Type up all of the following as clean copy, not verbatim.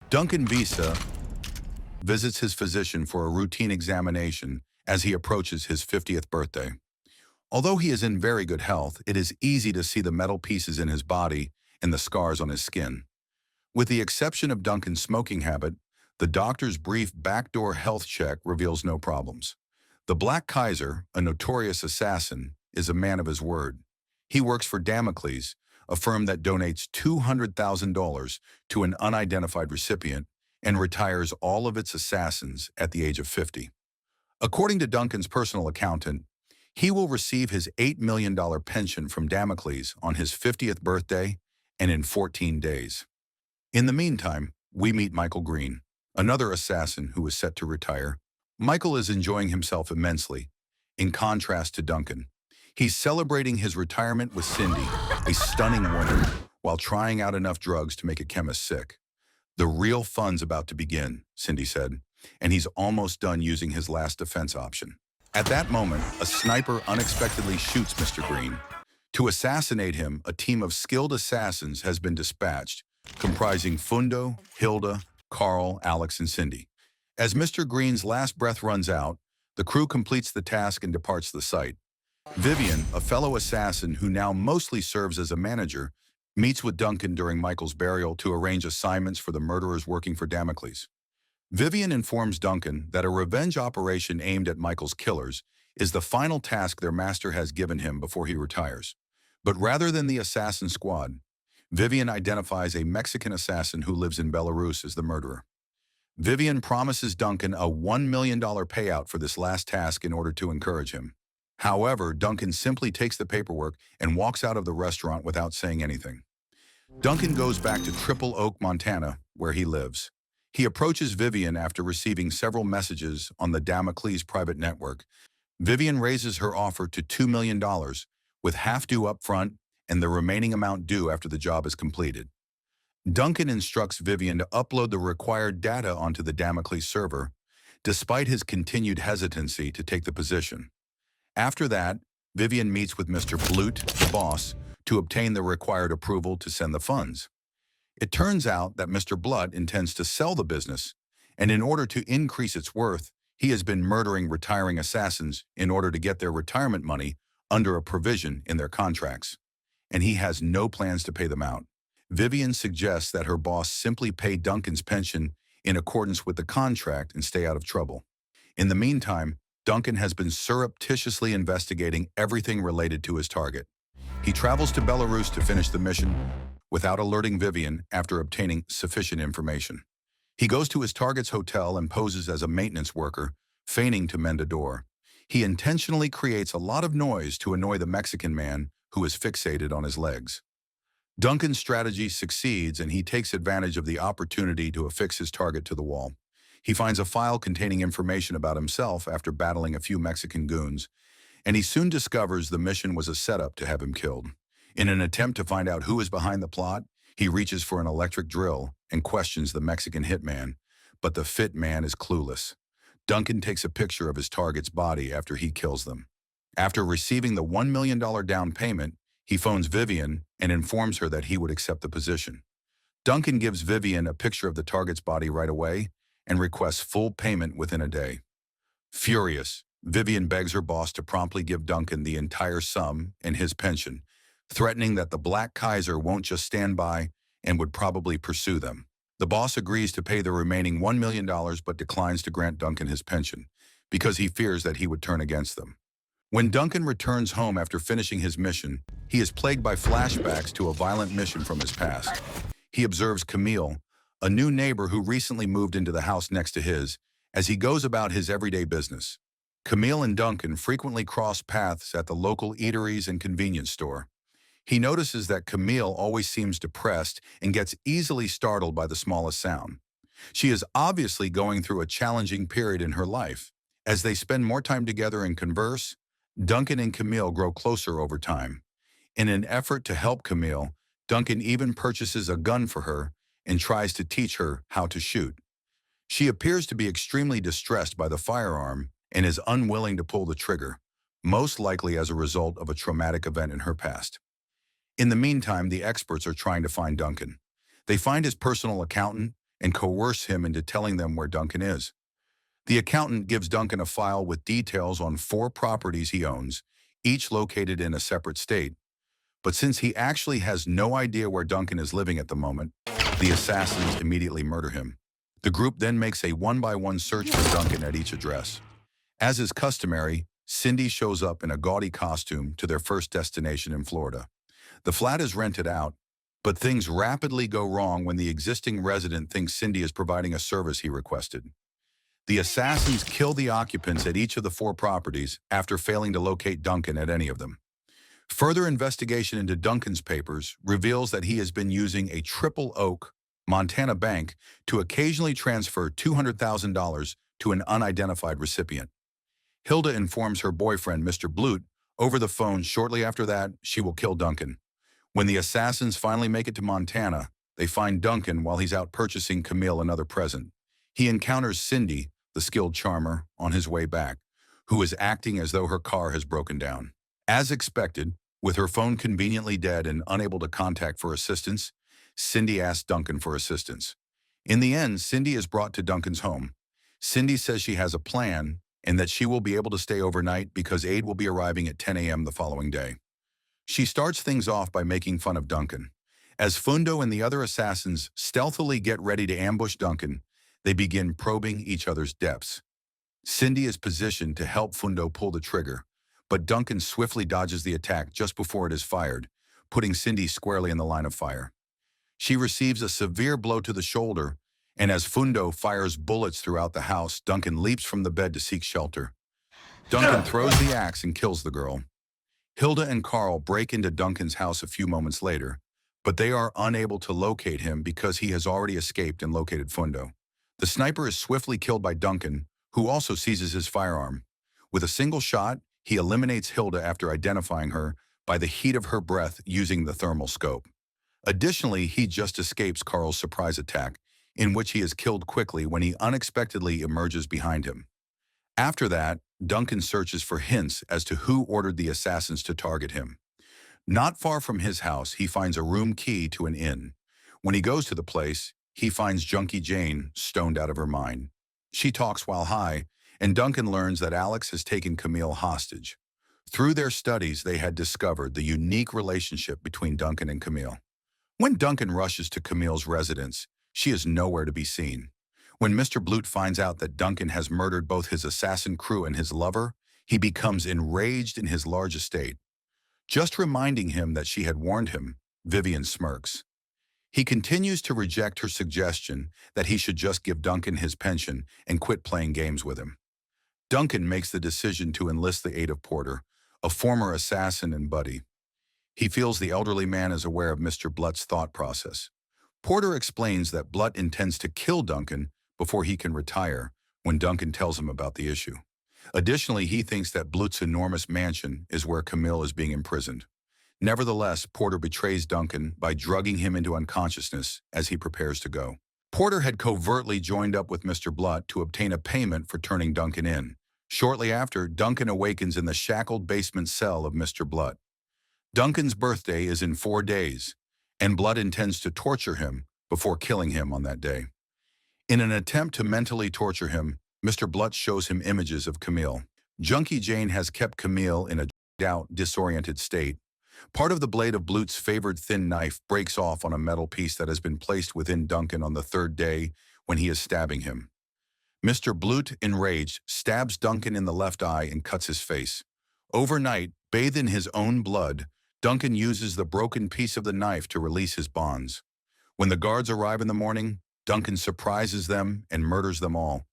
Duncan Visa visits his physician for a routine examination as he approaches his 50th birthday. Although he is in very good health, it is easy to see the metal pieces in his body and the scars on his skin. With the exception of Duncan's smoking habit, the doctor's brief backdoor health check reveals no problems. The Black Kaiser, a notorious assassin, is a man of his word. He works for Damocles, a firm that donates $200,000 to an unidentified recipient and retires all of its assassins at the age of 50. According to Duncan's personal accountant, he will receive his $8 million pension from Damocles on his 50th birthday and in 14 days. In the meantime, we meet Michael Green, another assassin who is set to retire. Michael is enjoying himself immensely, in contrast to Duncan. He's celebrating his retirement with Cindy, a stunning woman, while trying out enough drugs to make a chemist sick. "The real fun's about to begin," Cindy said, and he's almost done using his last defense option. At that moment, a sniper unexpectedly shoots Mr. Green. To assassinate him, a team of skilled assassins has been dispatched, comprising Fundo, Hilda, Carl, Alex, and Cindy. As Mr. Green's last breath runs out, the crew completes the task and departs the site. Vivian, a fellow assassin who now mostly serves as a manager, meets with Duncan during Michael's burial to arrange assignments for the murderers working for Damocles. Vivian informs Duncan that a revenge operation aimed at Michael's killers is the final task their master has given him before he retires. But rather than the assassin squad, Vivian identifies a Mexican assassin who lives in Belarus as the murderer. Vivian promises Duncan a $1 million payout for this last task in order to encourage him. However, Duncan simply takes the paperwork and walks out of the restaurant without saying anything. Duncan goes back to Triple Oak, Montana, where he lives. He approaches Vivian after receiving several messages on the Damocles private network. Vivian raises her offer to $2 million, with half due up front and the remaining amount due after the job is completed. Duncan instructs Vivian to upload the required data onto the Damocles server, despite his continued hesitancy to take the position. After that, Vivian meets with Mr. Blute, the boss, to obtain the required approval to send the funds. It turns out that Mr. Blood intends to sell the business, and in order to increase its worth, he has been murdering retiring assassins in order to get their retirement money under a provision in their contracts. And he has no plans to pay them out. Vivian suggests that her boss simply pay Duncan's pension in accordance with the contract and stay out of trouble. In the meantime, Duncan has been surreptitiously investigating everything related to his target. He travels to Belarus to finish the mission without alerting Vivian after obtaining sufficient information. He goes to his target's hotel and poses as a maintenance worker, feigning to mend a door. He intentionally creates a lot of noise to annoy the Mexican man who is fixated on his legs. Duncan's strategy succeeds, and he takes advantage of the opportunity to affix his target to the wall. He finds a file containing information about himself after battling a few Mexican goons, and he soon discovers the mission was a setup to have him killed. In an attempt to find out who is behind the plot, he reaches for an electric drill and questions the Mexican hitman, but the fit man is clueless. Duncan takes a picture of his target's body after he kills them. After receiving the $1 million down payment, he phones Vivian and informs her that he would accept the position. Duncan gives Vivian a picture of the target's body right away and requests full payment within a day. Furious, Vivian begs her boss to promptly give Duncan the entire sum and his pension, threatening that the Black Kaiser won't just stand by and would probably pursue them. The boss agrees to pay the remaining $1 million but declines to grant Duncan his pension because he fears that he would turn against them. When Duncan returns home after finishing his mission, he is plagued by flashbacks to a violent mission from his past. He observes Camille, a new neighbor who recently moved into the house next to his, as he goes about his everyday business. Camille and Duncan frequently cross paths at the local eateries and convenience store. He notices that Camille always seems depressed and gets easily startled by the smallest sound. She is obviously going through a challenging period in her life. As they spend more time together and converse, Duncan and Camille grow closer over time. In an effort to help Camille, Duncan even purchases a gun for her and tries to teach her how to shoot. She appears to be extremely distressed by the firearm and is unwilling to pull the trigger, most likely as a result of a traumatic event in her past. In the meantime, the experts are trying to find Duncan. They find his personal accountant and coerce him into telling them where Duncan is. The accountant gives Duncan a file with details on 4 properties he owns, each located in a separate state. But since he actually has no idea where Duncan is living at the moment, the assassins immediately murder him. The group then makes a one-by-one search for Duncan at each address. As is customary, Cindy shows up in a gaudy costume to their first destination in Florida. The flat is rented out, but things rapidly go wrong when the existing resident thinks Cindy is providing a service he requested. The assassins kill the occupants at each of the 4 properties after failing to locate Duncan at any of them. Further investigation into Duncan's papers reveals that he has been using a Triple Oak, Montana bank to occasionally transfer $200,000 to an unidentified recipient. Hilda informs her boyfriend, Mr. Blute, over the phone shortly after that she will kill Duncan. When the assassins finally make it to Montana, they find Duncan while he's out purchasing Camille another present. He encounters Cindy, the skilled charmer, on his way back, who is acting as though her car has broken down. As expected, with her phone conveniently dead and unable to contact for assistance, Cindy asks Duncan for assistance. In the end, Cindy is brought to Duncan's home. Cindy says she has a plan and that she will be able to stay overnight because aid will be arriving at 10 a.m. the following day. She starts things off by making fun of Duncan. As Fundo and the other assassins stealthily get ready to ambush Duncan, they begin probing each other's depths. Cindy is positioned to help Fundo pull the trigger, but Duncan swiftly dodges the attack just before it is fired, putting Cindy squarely in the line of fire. She receives a severe blow to the shoulder, and as Fundo fires bullets throughout the house, Duncan leaps from the bed to seek shelter. Duncan throws the axe and kills the girl. Hilda and Carl break into Duncan's house a few moments later, but they are unable to locate him because he has already escaped and located Fundo. The sniper is swiftly killed by Duncan, who also seizes his firearm. With a single shot, he eliminates Hilda after identifying her by the heat of her breath using the thermal scope. Additionally, he just escapes Carl's surprise attack, in which he is killed quickly when he unexpectedly emerges behind him. After that, Duncan searches for hints as to who ordered the assassins to target him. Not far from his house, he finds a room key to an inn. When he goes to the place, he finds Junkie Jane stoned out of her mind. She talks while high, and Duncan learns that Alex has taken Camille hostage. Through their studies, they had discovered the unique relationship between Duncan and Camille. When Duncan rushes to Camille's residence, she is nowhere to be seen. When Mr. Blute finds out that Duncan has murdered both his assassin crew and his lover, he becomes enraged in his large estate. Just reminding him that she had warned him, Vivian smirks. He continues to reject her suggestion that he should just give Duncan his pension and quit playing games with him. Duncan makes the decision to enlist the aid of Porter, a former assassin and buddy. He feels the elderly man is aware of Mr. Blut's thought process. Porter explains that Blut intends to kill Duncan before he can retire when Duncan tells him about the issue. Additionally, he thinks that Blut's enormous mansion is where Camille is being imprisoned. Nevertheless, Porter betrays Duncan by drugging him into unconsciousness as he prepares to go. Porter had covertly joined up with Mr. Blut to obtain a payment for turning Duncan in. Shortly after, Duncan awakens in the shackled basement cell of Mr. Blut. Duncan's birthday is in 4 days, and Blut intends to torture him before killing him on that day. In an attempt to mentally torture him, Mr. Blut shows him images of Camille. Junkie Jane has kept Camille in a out, disoriented state. Part of the blade of Blute's favored thin knife breaks off on a metal piece that has been placed within Duncan on the 3rd day when he is stabbing him. Mr. Blute, enraged, stabs Duncan in the left eye and cuts his face. Overnight, bathed in his own blood, Duncan uses the broken piece of the knife to release his bonds. When the guards arrive in the morning, Duncan surprises them and murders them all.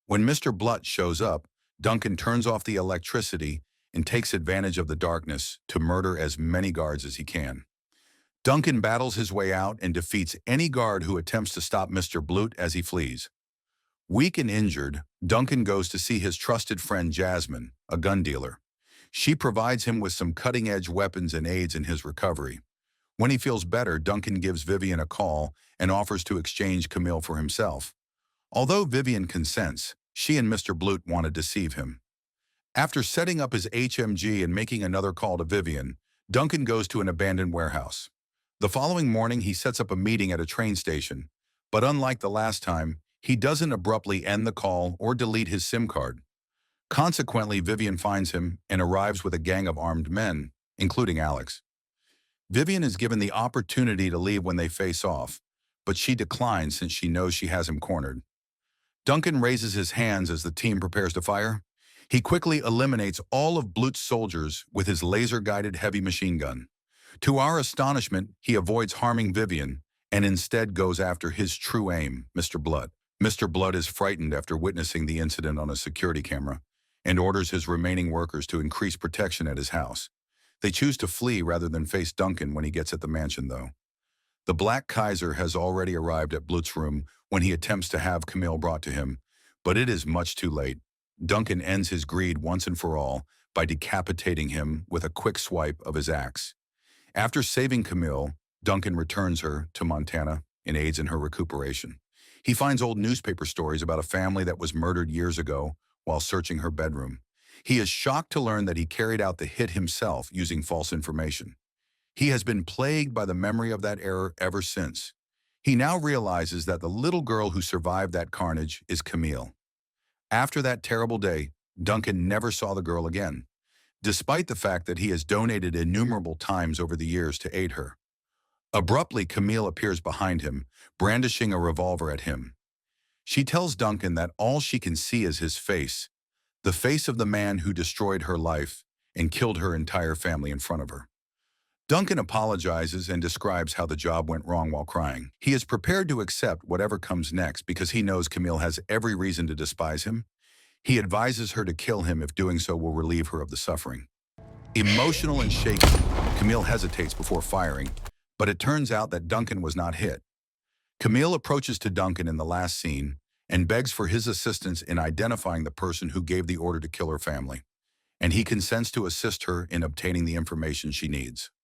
When Mr. Blut shows up, Duncan turns off the electricity and takes advantage of the darkness to murder as many guards as he can. Duncan battles his way out and defeats any guard who attempts to stop Mr. Blute as he flees. Weak and injured, Duncan goes to see his trusted friend Jasmine, a gun dealer. She provides him with some cutting-edge weapons and aids in his recovery. When he feels better, Duncan gives Vivian a call and offers to exchange Camille for himself. Although Vivian consents, she and Mr. Blute want to deceive him. After setting up his HMG and making another call to Vivian, Duncan goes to an abandoned warehouse. The following morning, he sets up a meeting at a train station, But unlike the last time, he doesn't abruptly end the call or delete his SIM card. Consequently, Vivian finds him and arrives with a gang of armed men, including Alex. Vivian is given the opportunity to leave when they face off, but she declines since she knows she has him cornered. Duncan raises his hands as the team prepares to fire. He quickly eliminates all of Blut's soldiers with his laser-guided heavy machine gun. To our astonishment, he avoids harming Vivian and instead goes after his true aim, Mr. Blood. Mr. Blood is frightened after witnessing the incident on a security camera and orders his remaining workers to increase protection at his house. They choose to flee rather than face Duncan when he gets at the mansion, though. The Black Kaiser has already arrived at Blut's room when he attempts to have Camille brought to him, but it is much too late. Duncan ends his greed once and for all by decapitating him with a quick swipe of his axe. After saving Camille, Duncan returns her to Montana and aids in her recuperation. He finds old newspaper stories about a family that was murdered years ago while searching her bedroom. He is shocked to learn that he carried out the hit himself using false information. He has been plagued by the memory of that error ever since. He now realizes that the little girl who survived that carnage is Camille. After that terrible day, Duncan never saw the girl again, despite the fact that he has donated innumerable times over the years to aid her. Abruptly, Camille appears behind him, brandishing a revolver at him. She tells Duncan that all she can see is his face, the face of the man who destroyed her life and killed her entire family in front of her. Duncan apologizes and describes how the job went wrong while crying. He is prepared to accept whatever comes next because he knows Camille has every reason to despise him. He advises her to kill him if doing so will relieve her of the suffering. Emotional and shaken, Camille hesitates before firing, but it turns out that Duncan was not hit. Camille approaches to Duncan in the last scene and begs for his assistance in identifying the person who gave the order to kill her family, and he consents to assist her in obtaining the information she needs.